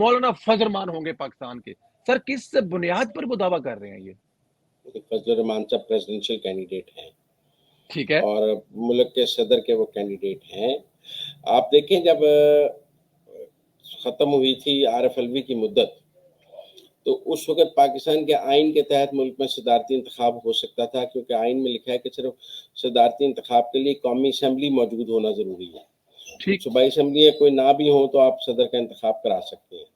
मौलाना फजल रहमान होंगे पाकिस्तान के। सर किस बुनियाद पर वो दावा कर रहे हैं ये? फजल रहमान साहब प्रेसिडेंशियल कैंडिडेट हैं ठीक है। और मुल्क के सदर के वो कैंडिडेट हैं। आप देखें, जब खत्म हुई थी आरफ अलवी की मुद्दत, तो उस वक्त पाकिस्तान के आइन के तहत मुल्क में सदारती इंतखाब हो सकता था, क्योंकि आइन में लिखा है कि सिर्फ सदारती इंतखाब के लिए कौमी असम्बली मौजूद होना जरूरी है। ठीक। सूबाई असम्बली कोई ना भी हो तो आप सदर का इंतखाब करा सकते हैं।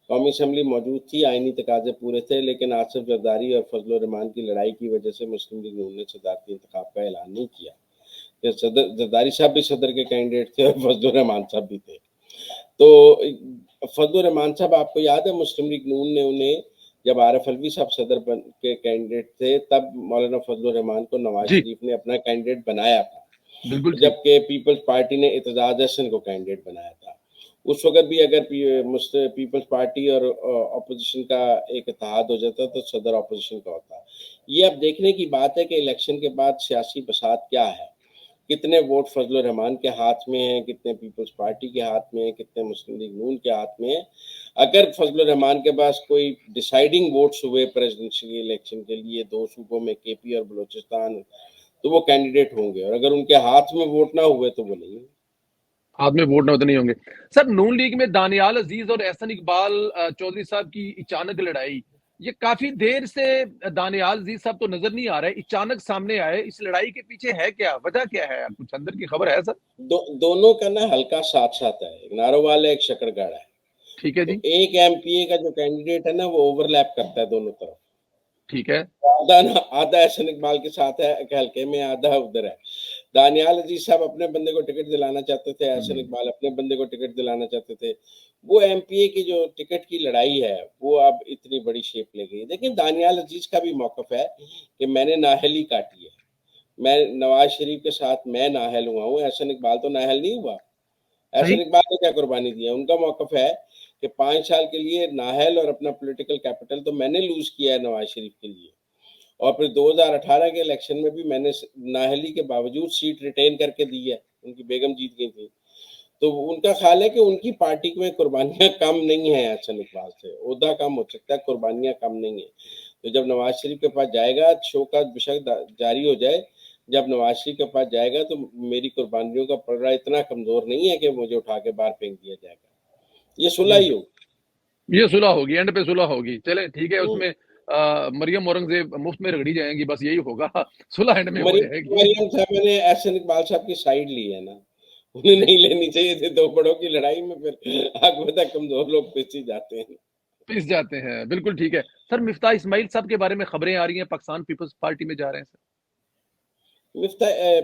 कौमी असम्बली मौजूद थी, आइनी तकाजे पूरे थे, लेकिन आसिफ जरदारी और फजल रहमान की लड़ाई की वजह से मुस्लिम लीग नून ने सदारती इंतखाब का ऐलान नहीं किया। सदर जरदारी साहब भी सदर के कैंडिडेट थे और फजल रहमान साहब भी थे। तो फजल रहमान साहब, आपको याद है मुस्लिम लीग नून ने उन्हें, जब आरफ अलवी साहब सदर के कैंडिडेट थे, तब मौलाना फजल रहमान को नवाज जी शरीफ ने अपना कैंडिडेट बनाया था, बिल्कुल ठीक। जबकि पीपल्स पार्टी ने एतजाज हसन को कैंडिडेट बनाया था। उस वक्त भी अगर पीपल्स पार्टी और अपोजिशन का एक इत्तेहाद हो जाता तो सदर अपोजिशन का होता। ये अब देखने की बात है कि इलेक्शन के बाद सियासी बसात क्या है, कितने वोट फजल रहमान के हाथ में हैं, कितने पीपल्स पार्टी के हाथ में हैं, कितने मुस्लिम लीग नून के हाथ में हैं। अगर फजल रहमान के पास कोई डिसाइडिंग वोट्स हुए प्रेसिडेंशियल इलेक्शन के लिए दो सूबों में, केपी और बलूचिस्तान, तो वो कैंडिडेट होंगे, और अगर उनके हाथ में वोट ना हुए तो वो नहीं है। हाथ में वोट ना होते नहीं होंगे। सर नून लीग में दानियाल अजीज और एहसन इकबाल चौधरी साहब की अचानक लड़ाई, ये काफी देर से दानियाल अजीज साहब तो नजर नहीं आ रहे, अचानक सामने आए, इस लड़ाई के पीछे है क्या, वजह क्या है, कुछ अंदर की खबर है सर? दोनों का ना हल्का साथ साथ है, एक नारोवाल है, एक शकरगढ़ है। ठीक है तो जी। एक एमपीए का जो कैंडिडेट है ना, वो ओवरलैप करता है दोनों तरफ। ठीक है। आधा ना आधा एहसन इकबाल के साथ है एक हल्के में, आधा उधर है। दानियाल अजीज साहब अपने बंदे को टिकट दिलाना चाहते थे, एहसन इकबाल अपने बंदे को टिकट दिलाना चाहते थे। वो एमपीए की जो टिकट की लड़ाई है वो अब इतनी बड़ी शेप ले गई। लेकिन दानियाल अजीज का भी मौकफ है कि मैंने नाहली काटी है, मैं नवाज शरीफ के साथ मैं नाहल हुआ हूँ, एहसन इकबाल तो नाहल नहीं हुआ। सही। एहसन इकबाल ने क्या कुर्बानी दी है? उनका मौकफ है कि 5 साल के लिए नाहल और अपना पॉलिटिकल कैपिटल तो मैंने लूज किया है नवाज शरीफ के लिए, और फिर 2018 के इलेक्शन में भी मैंने नाहली के बावजूद सीट रिटेन करके दी है, उनकी बेगम जीत गई थी। तो उनका ख्याल है कि उनकी पार्टी में कुर्बानियां कम नहीं है एहसन इकबाल से, ओहदा कम हो सकता है, कुर्बानियां कम नहीं है। तो जब नवाज शरीफ के पास जाएगा, शो का बेशक जारी हो जाए, जब नवाज शरीफ के पास जाएगा तो मेरी कुर्बानियों का पलड़ा इतना कमजोर नहीं है कि मुझे उठा के बाहर फेंक दिया जाएगा। ये सुलह ही होगी। ये सुलह होगी, एंड पे सुलह होगी, चले ठीक है। हम्म। उसमें मरियम औरंगजेब मुफ्त में रगड़ी जाएंगी, बस यही होगा। सुलह एंड में हो मरियम जाएगी। मरियम साहब ने एहसन इकबाल साहब की साइड ली है ना, उन्हें नहीं लेनी चाहिए थी दो बड़ों की लड़ाई में, फिर आग बता कमजोर लोग पिस जाते हैं। पिस जाते हैं, बिल्कुल ठीक है। सर मिफ्ताह इस्माइल साहब के बारे में खबरें आ रही हैं, पाकिस्तान पीपल्स पार्टी में जा रहे हैं सर।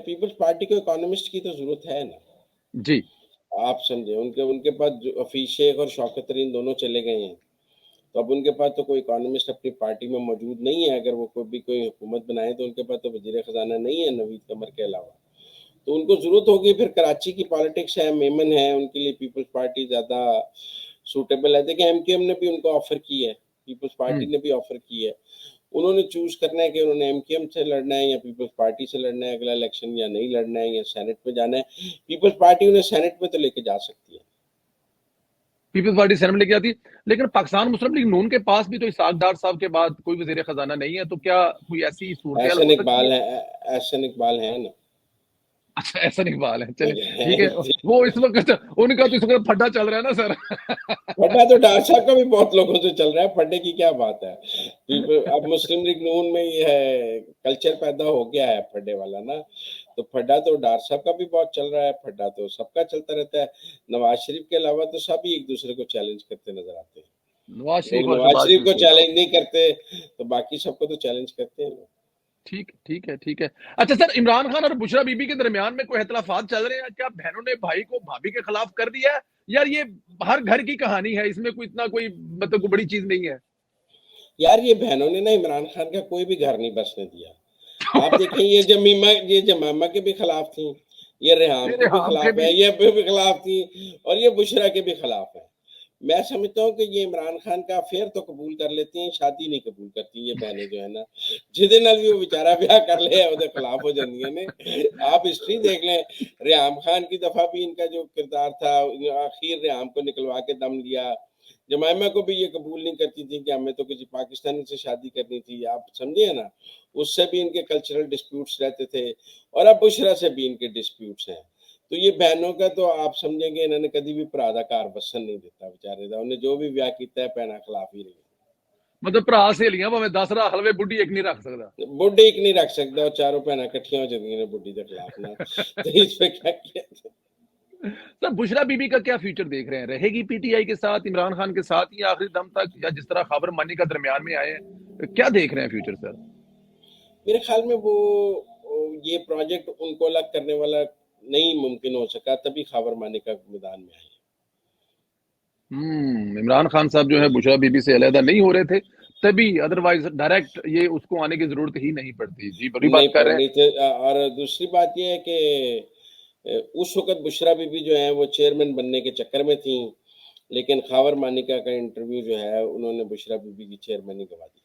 पीपल्स पार्टी को इकोनॉमिस्ट की तो जरूरत है ना, जी। आप समझे। उनके उनके पास हफीज शेख और शौकत तरीन दोनों चले गए हैं, तो अब उनके पास तो कोई इकोनॉमिस्ट अपनी पार्टी में मौजूद नहीं है। अगर वो कोई हुकूमत बनाए तो उनके पास तो वजीर खजाना नहीं है नवीद कमर के अलावा, तो उनको जरूरत होगी। फिर कराची की पॉलिटिक्स है, मेमन है, उनके लिए पीपल्स पार्टी ज्यादा सूटेबल है। देखिए एमकेएम ने भी उनको ऑफर की है, पीपल्स पार्टी ने भी ऑफर की है। उन्होंने चूज करना है कि उन्होंने एमकेएम से लड़ना है या पीपल्स पार्टी से लड़ना है अगला इलेक्शन, या नहीं लड़ना है या सेनेट में जाना है। पीपल्स पार्टी उन्हें सेनेट में तो लेके जा सकती है। पीपल्स पार्टी सेनेट में लेके आती, लेकिन पाकिस्तान मुस्लिम लीग नून के पास भी तो इसाक डार साहब के बाद कोई वजीर खजाना नहीं है, तो क्या कोई ऐसी सूरत एहसन हो सकती है? इकबाल है, एहसन इकबाल है ना। अच्छा ऐसा इकबाल है, चले ठीक है। वो इस वक्त उनका तो इस वक्त फड्डा चल रहा है ना सर। फड्डा तो डॉक्टर साहब का भी बहुत लोगों से चल रहा है, फड्डे की क्या बात है। अब मुस्लिम लीग नून में ये है, कल्चर पैदा हो गया है फड्डे वाला ना, तो फड्डा तो डॉक्टर साहब का भी बहुत चल रहा है, फड्डा तो सबका चलता रहता है। नवाज शरीफ के अलावा तो सभी एक दूसरे को चैलेंज करते नजर आते हैं। नवाज शरीफ लोग और नवाज शहबाज शरीफ शरीफ को को। चैलेंज नहीं करते तो बाकी सबको तो चैलेंज करते हैं लोग। ठीक ठीक है ठीक है। अच्छा सर, इमरान खान और बुशरा बीबी के दरमियान में कोई इख्तलाफात चल रहे हैं क्या? बहनों ने भाई को भाभी के खिलाफ कर दिया है? यार ये हर घर की कहानी है, इसमें कोई इतना कोई मतलब कोई बड़ी चीज नहीं है। यार ये बहनों ने ना इमरान खान का कोई भी घर नहीं बसने दिया। आप देखें, ये जमीमा, ये जमामा के भी खिलाफ थी, ये रेहाम के तेरे भी हाम के खिलाफ भी। है, ये भी खिलाफ थी, और ये बुशरा के भी खिलाफ है। मैं समझता हूँ कि ये इमरान खान का अफेयर तो कबूल कर लेती हैं, शादी नहीं कबूल करती ये बहनें जो है ना। जिदे नाल भी वो बेचारा ब्याह कर ले ਉਹਦੇ खिलाफ हो जाती ने। आप हिस्ट्री देख लें, रेहाम खान की दफा भी इनका जो किरदार था, आखिर रेहाम को निकलवा के दम लिया, जमाइमा को भी ये कबूल नहीं करती थी कि हमें तो किसी पाकिस्तानी से शादी करनी थी, आप समझे है ना? उससे भी इनके कल्चरल डिस्प्यूट्स रहते थे और अब बुशरा से भी इनके डिस्प्यूट्स हैं। तो ये बहनों का तो आप समझेंगे इन्होंने कभी भी भरा दा घर वसन नहीं दिता बेचारे दा, उन्हें जो भी ब्याह किया है भैनां खिलाफ ही रही। मतलब भरा सहेलियां भावें 10 रा हलवे बुढ़ी एक नहीं रख सकता। बुढ़ी एक नहीं रख सकता और चारों भैनां इकट्ठियां हो जाती ने बुढ़ी के खिलाफ ना। तो इस पे क्या किया जाए? सर बुशरा बीबी का क्या फ्यूचर देख रहे हैं? रहेगी पीटीआई के साथ, इमरान खान के साथ ही आखिरी दम तक, या जिस तरह खबर मानी का दरमियान में आए हैं, क्या देख रहे हैं फ्यूचर सर? मेरे ख्याल में वो ये प्रोजेक्ट उनको अलग करने वाला नहीं मुमकिन हो सका, तभी खबर मानी का मैदान में आए। इमरान खान साहब जो है बुशरा बीबी से अलहदा नहीं हो रहे थे तभी, अदरवाइज डायरेक्ट ये उसको आने की जरूरत ही नहीं पड़ती। जी बड़ी नहीं बात कर रहे हैं। पढ़नी थे। और दूसरी बात ये है कि उस वक़्त बुशरा बीबी जो है वो चेयरमैन बनने के चक्कर में थीं, लेकिन ख़ावर मानिका का इंटरव्यू जो है उन्होंने बुशरा बीबी की चेयरमैनी गँवा दी।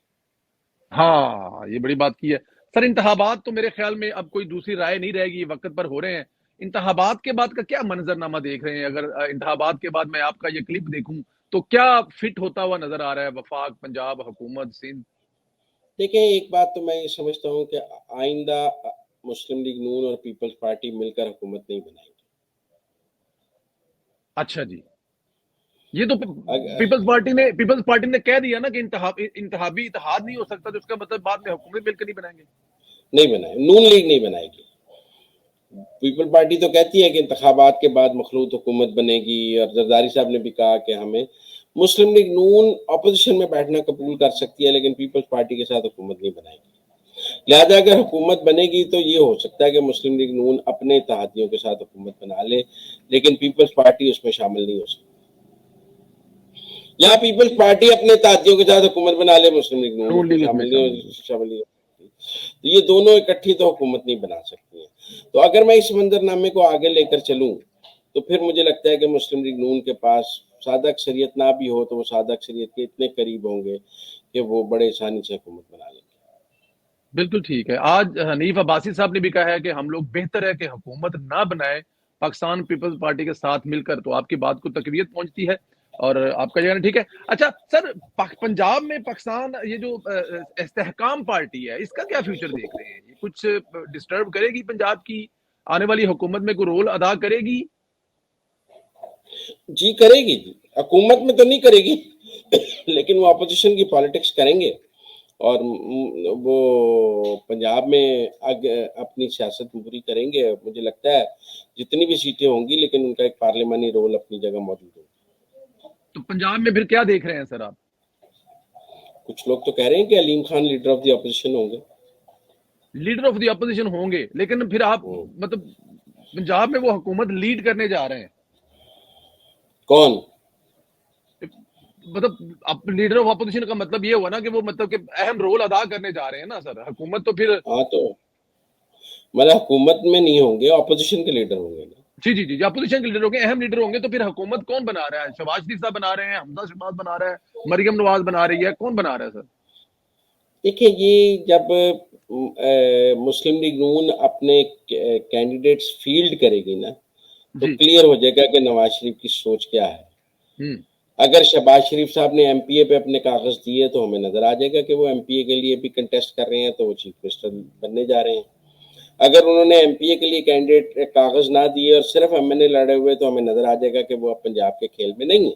हाँ, ये बड़ी बात की है। सर इंतखाबात तो मेरे ख्याल में अब कोई दूसरी राय नहीं रहेगी, वक़्त पर हो रहे हैं। इंतखाबात के बाद का क्या मंज़रनामा देख रहे हैं? अगर इंतखाबात के बाद मैं आपका ये क्लिप देखूँ, तो क्या फिट होता हुआ नज़र आ रहा है वफ़ाक, पंजाब, हुकूमत, सिंध? देखिए, एक बात तो मैं ये समझता हूँ कि आइंदा मुस्लिम लीग नून और पीपल्स पार्टी मिलकर हुकूमत नहीं बनाएँगी। अच्छा जी। ये तो अग पीपल्स पार्टी ने कह दिया ना कि इंतखाबी इत्तेहाद नहीं हो सकता, तो इसका मतलब बाद में हुकूमत मिलकर नहीं बनाएँगे। नहीं बनाए, नून लीग नहीं बनाएगी। पीपल पार्टी तो कहती है कि इंतखाबात के बाद मखलूत हुकूमत बनेगी और जरदारी साहब ने भी कहा कि हमें मुस्लिम लीग नून अपोजिशन में बैठना कबूल कर सकती है, लेकिन पीपल्स पार्टी के साथ हुकूमत नहीं बनाएगी। लिहाजा अगर हुकूमत बनेगी तो ये हो सकता है कि मुस्लिम लीग नून अपने इत्तेहादियों के साथ हुकूमत बना ले, लेकिन पीपल्स पार्टी उसमें शामिल नहीं हो सकती। यहाँ पीपल्स पार्टी अपने इत्तेहादियों के साथ हुकूमत बना ले, मुस्लिम लीग नून नून उसमें लीग इसमें शामिल शामिल नहीं नहीं हो शामिल नहीं हो सकती। तो ये दोनों इकट्ठी तो हुकूमत नहीं बना सकती हैं। तो अगर मैं इस मंजरनामे को आगे लेकर चलूँ, तो फिर मुझे लगता है कि मुस्लिम लीग नून के पास सादा अक्सरियत ना भी हो, तो वो सादा अक्सरियत के इतने करीब होंगे कि वो बड़े आसानी से हुकूमत बना लेंगे। बिल्कुल ठीक है। आज हनीफ अब्बासी साहब ने भी कहा है कि हम लोग बेहतर है कि हुकूमत ना बनाए पाकिस्तान पीपल्स पार्टी के साथ मिलकर, तो आपकी बात को तकवीत पहुंचती है और आपका कहना ठीक है। अच्छा सर, पंजाब में पाकिस्तान ये जो इस्तेहकाम पार्टी है, इसका क्या फ्यूचर देख रहे हैं? ये कुछ डिस्टर्ब करेगी पंजाब की आने वाली हुकूमत में, कोई रोल अदा करेगी? जी करेगी जी, हुकूमत में तो नहीं करेगी लेकिन वो अपोजिशन की पॉलिटिक्स करेंगे और वो पंजाब में अपनी सियासत पूरी करेंगे। मुझे लगता है जितनी भी सीटें होंगी, लेकिन उनका एक पार्लियामानी रोल अपनी जगह मौजूद होगा। तो पंजाब में फिर क्या देख रहे हैं सर आप? कुछ लोग तो कह रहे हैं कि Aleem Khan leader of the opposition होंगे। लीडर ऑफ द अपोजिशन होंगे, लेकिन फिर आप मतलब पंजाब में वो हुकूमत लीड करने जा रहे हैं? कौन? मतलब लीडर ऑफ अपोजिशन का मतलब ये हुआ ना कि वो मतलब कि अहम रोल अदा करने जा रहे हैं ना सर। हुकूमत तो फिर हाँ तो मतलब हुकूमत में नहीं होंगे, अपोजिशन के लीडर होंगे ना। जी जी जी जी, अपोजिशन के लीडर होंगे, अहम लीडर होंगे। तो फिर हुकूमत कौन बना रहा है? शहबाज शरीफ साहब बना रहे हैं, हमजा शहबाज बना रहा है, मरियम नवाज बना रही है, कौन बना रहा है सर? देखिए, ये जब मुस्लिम लीग नून अपने कैंडिडेट्स फील्ड करेगी ना, तो जी। क्लियर हो जाएगा कि नवाज शरीफ की सोच क्या है। हम्म। अगर शहबाज शरीफ साहब ने एमपीए पे अपने कागज दिए तो हमें नजर आ जाएगा कि वो एमपीए के लिए भी कंटेस्ट कर रहे हैं, तो वो चीफ मिनिस्टर बनने जा रहे हैं। अगर उन्होंने एमपीए के लिए कैंडिडेट कागज ना दिए और सिर्फ एमएनए लड़े हुए, तो हमें नजर आ जाएगा कि वो अब पंजाब के खेल में नहीं है।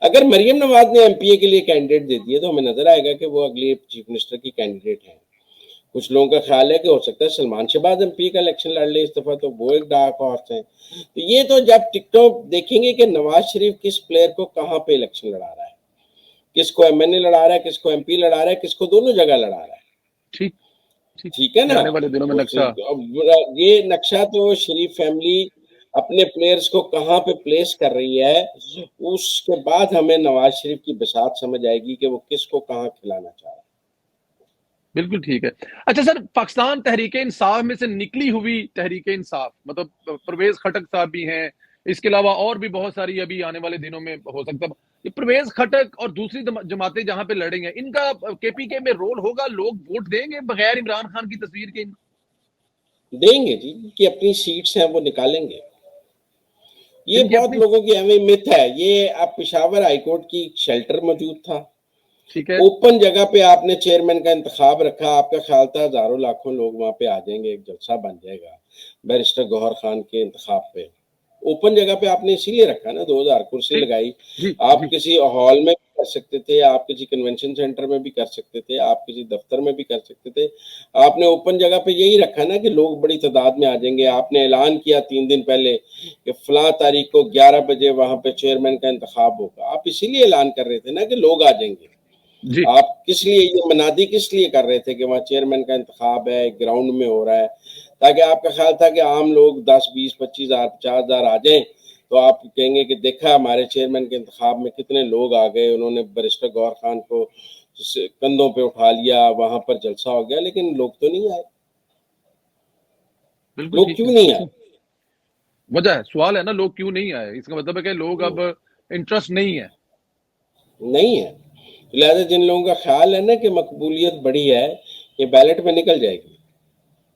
अगर मरियम नवाज ने एमपीए के लिए कैंडिडेट दे दिए, तो हमें नजर आएगा कि वो अगले चीफ मिनिस्टर की कैंडिडेट हैं। कुछ लोगों का ख्याल है कि हो सकता है सलमान शहबाज एमपी का इलेक्शन लड़ ले इस दफा, तो वो एक डार्क हॉर्स है। तो ये तो जब टिकटॉक देखेंगे कि नवाज शरीफ किस प्लेयर को कहाँ पे इलेक्शन लड़ा रहा है, किसको एमएनए लड़ा रहा है, किसको एमपी लड़ा रहा है, किसको दोनों जगह लड़ा रहा है। ठीक। ठीक। ठीक है ये ना? आने वाले दिनों में नक्शा। ये नक्शा तो शरीफ फैमिली अपने प्लेयर्स को कहाँ पे प्लेस कर रही है, उसके बाद हमें नवाज शरीफ की बिसात समझ आएगी कि वो किसको कहाँ खिलाना चाह रहा है। बिल्कुल ठीक है। अच्छा सर, पाकिस्तान तहरीक इंसाफ में से निकली हुई तहरीक इंसाफ, मतलब परवेज खटक साहब भी हैं, इसके अलावा और भी बहुत सारी अभी आने वाले दिनों में हो सकता है। ये परवेज खटक और दूसरी जमातें जहां पे लड़ेंगे, इनका केपीके में रोल होगा? लोग वोट देंगे बगैर इमरान खान की तस्वीर के? देंगे जी, कि अपनी सीट्स हैं वो निकालेंगे। ये इनकी बहुत अपनी, लोगों की हमें मिथ है। ये अब पेशावर हाईकोर्ट की शेल्टर मौजूद था, ठीक है ओपन जगह पे आपने चेयरमैन का इंतखाब रखा, आपका ख्याल था हजारों लाखों लोग वहां पे आ जाएंगे, एक जलसा बन जाएगा बैरिस्टर गौहर खान के इंतखाब पे। ओपन जगह पे आपने इसीलिए रखा ना, 2000 कुर्सी जी लगाई। जी आप जी किसी हॉल में भी कर सकते थे, आप किसी कन्वेंशन सेंटर में भी कर सकते थे, आप किसी दफ्तर में भी कर सकते थे। आपने ओपन जगह पे यही रखा ना कि लोग बड़ी तादाद में आ जाएंगे। आपने ऐलान किया 3 दिन पहले कि फलां तारीख को 11 बजे वहां पे चेयरमैन का इंतखाब होगा। आप इसीलिए ऐलान कर रहे थे ना कि लोग आ जाएंगे। जी। आप किस लिए ये मनादी किस लिए कर रहे थे कि वहाँ चेयरमैन का इंतखाब है, ग्राउंड में हो रहा है, ताकि आपका ख्याल था कि आम लोग 10, 20, 25 हजार 50 हजार आ जाएं, तो आप कहेंगे कि देखा हमारे चेयरमैन के इंतखाब में कितने लोग आ गए, उन्होंने बैरिस्टर गौहर खान को कंधों पे उठा लिया, वहां पर जलसा हो गया। लेकिन लोग तो नहीं आए। बिल्कुल लोग ठीक क्यों है। नहीं आए? वजह है, सवाल है ना, लोग क्यों नहीं आए, इसका मतलब है कि लोग अब इंटरेस्ट नहीं है। नहीं है। तो लिहाजा जिन लोगों का ख्याल है ना कि मकबूलियत बड़ी है, ये बैलेट में निकल जाएगी।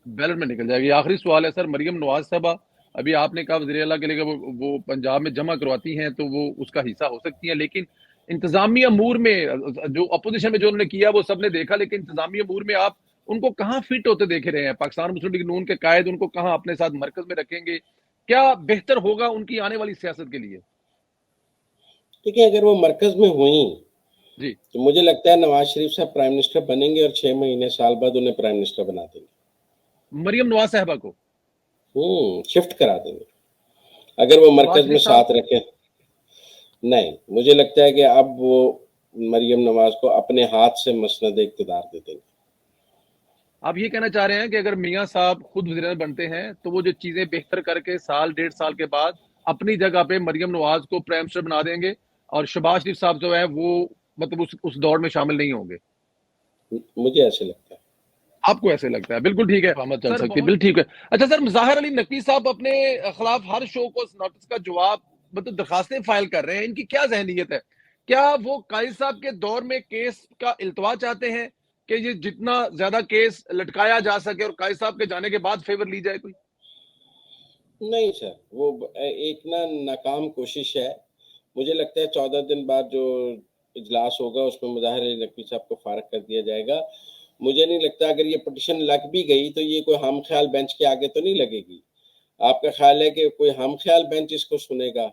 बैलेट में निकल जाएगी। आखिरी सवाल है सर, मरियम नवाज साहबा, अभी आपने कहा वज़ीर आला के लिए वो पंजाब में जमा करवाती हैं तो वो उसका हिस्सा हो सकती हैं, लेकिन इंतजामी अमूर में जो अपोजिशन में जो उन्होंने किया वो सबने देखा, लेकिन इंतजामी अमूर में आप उनको कहाँ फिट होते देख रहे हैं? पाकिस्तान मुस्लिम लीग नून के कायद उनको कहाँ अपने साथ मरकज में रखेंगे? क्या बेहतर होगा उनकी आने वाली सियासत के लिए? देखिए, अगर वो मरकज में हुई जी। तो मुझे लगता है नवाज शरीफ साहब प्राइम मिनिस्टर बनेंगे और 6 महीने साल बाद उन्हें प्राइम मिनिस्टर बना देंगे। मरियम नवाज साहबा को? शिफ्ट करा देंगे अगर वो नवाज मरकज में शरीफ साहब? साथ रखें। नहीं, मुझे लगता है कि अब वो मरियम नवाज को अपने हाथ से मसनद इक़्तिदार दे देंगे। आप ये कहना चाह रहे हैं कि अगर मियां साहब खुद वज़ीर बनते हैं तो वो जो चीजें बेहतर करके साल 1.5 साल के बाद अपनी जगह पे मरियम नवाज को प्राइम मिनिस्टर बना देंगे, और शहबाज शरीफ साहब जो है वो मतलब उस दौड़ में शामिल नहीं होंगे? मुझे ऐसे लगता है। आपको ऐसे लगता है? बिल्कुल ठीक है, सहमत चल सर सकती है, बहुत बिल्कुल ठीक है। अच्छा सर, ज़ाहिर अली नकवी साहब अपने खिलाफ हर शो को नोटिस का जवाब मतलब दरखास्तें फाइल कर रहे हैं, इनकी क्या जहनीत है? क्या वो कायद साहब के दौर में केस का इल्तवा चाहते हैं कि ये जितना ज्यादा केस लटकाया जा सके और कायद साहब के जाने के बाद फेवर ली जाए कोई? नहीं सर, वो एक ना नाकाम कोशिश है। मुझे लगता है 14 दिन बाद जो इजलास होगा उसमें मुज़ाहिर अली नकवी साहब को फारग कर दिया जाएगा। मुझे नहीं लगता अगर ये पिटीशन लग भी गई तो ये कोई हम ख्याल बेंच के आगे तो नहीं लगेगी। आपका ख्याल है कि कोई हम ख्याल बेंच इसको सुनेगा?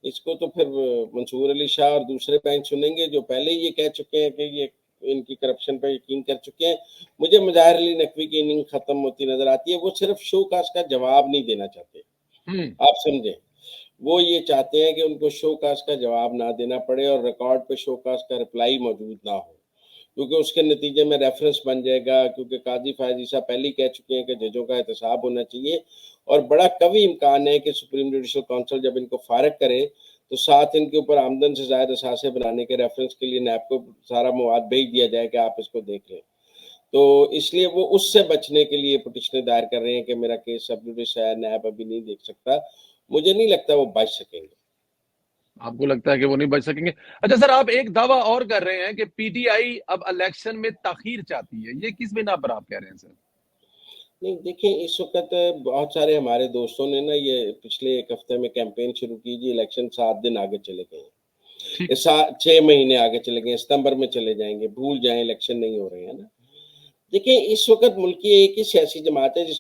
इसको तो फिर मंसूर अली शाह और दूसरे बेंच सुनेंगे जो पहले ही ये कह चुके हैं कि ये इनकी करप्शन पर यकीन कर चुके हैं। मुझे मुज़ाहिर अली नकवी की इनिंग खत्म होती नजर आती है। वो सिर्फ शो कास्ट का जवाब नहीं देना चाहते। हम्म। आप समझे, वो ये चाहते हैं कि उनको शो कास्ट का जवाब ना देना पड़े और रिकॉर्ड पे शो कास्ट का रिप्लाई मौजूद ना हो, क्योंकि उसके नतीजे में रेफरेंस बन जाएगा। क्योंकि काजी फायजी साहब पहले ही कह चुके हैं कि जजों का एहतसाब होना चाहिए और बड़ा कभी इम्कान है कि सुप्रीम जुडिशल काउंसिल जब इनको फारग करे तो साथ इनके ऊपर आमदन से ज़ायद असासे बनाने के रेफरेंस के लिए नैब को सारा मवाद भेज दिया जाए कि आप इसको देख लें। तो इसलिए वो उससे बचने के लिए पिटीशनें दायर कर रहे हैं कि मेरा केस सब जुडिस है, नैब अभी नहीं देख सकता। मुझे नहीं लगता वो बच सकेंगे। आपको लगता है कि वो नहीं बच सकेंगे? अच्छा सर, आप एक दावा और कर रहे हैं कि पीटीआई अब इलेक्शन में ताखीर चाहती है, ये किस बिना पर आप कह रहे हैं सर? नहीं देखिए, इस वक़्त बहुत सारे हमारे दोस्तों ने ना ये पिछले 1 हफ्ते में कैंपेन शुरू की जी, इलेक्शन 7 दिन आगे चले गए हैं। ठीक। ये सा 6 महीने आगे चले गए हैं, सितंबर में चले जाएँगे, भूल जाएँ इलेक्शन नहीं हो रहे हैं ना। देखिए, इस वक़्त मुल्क की एक ही सियासी जमात है जिस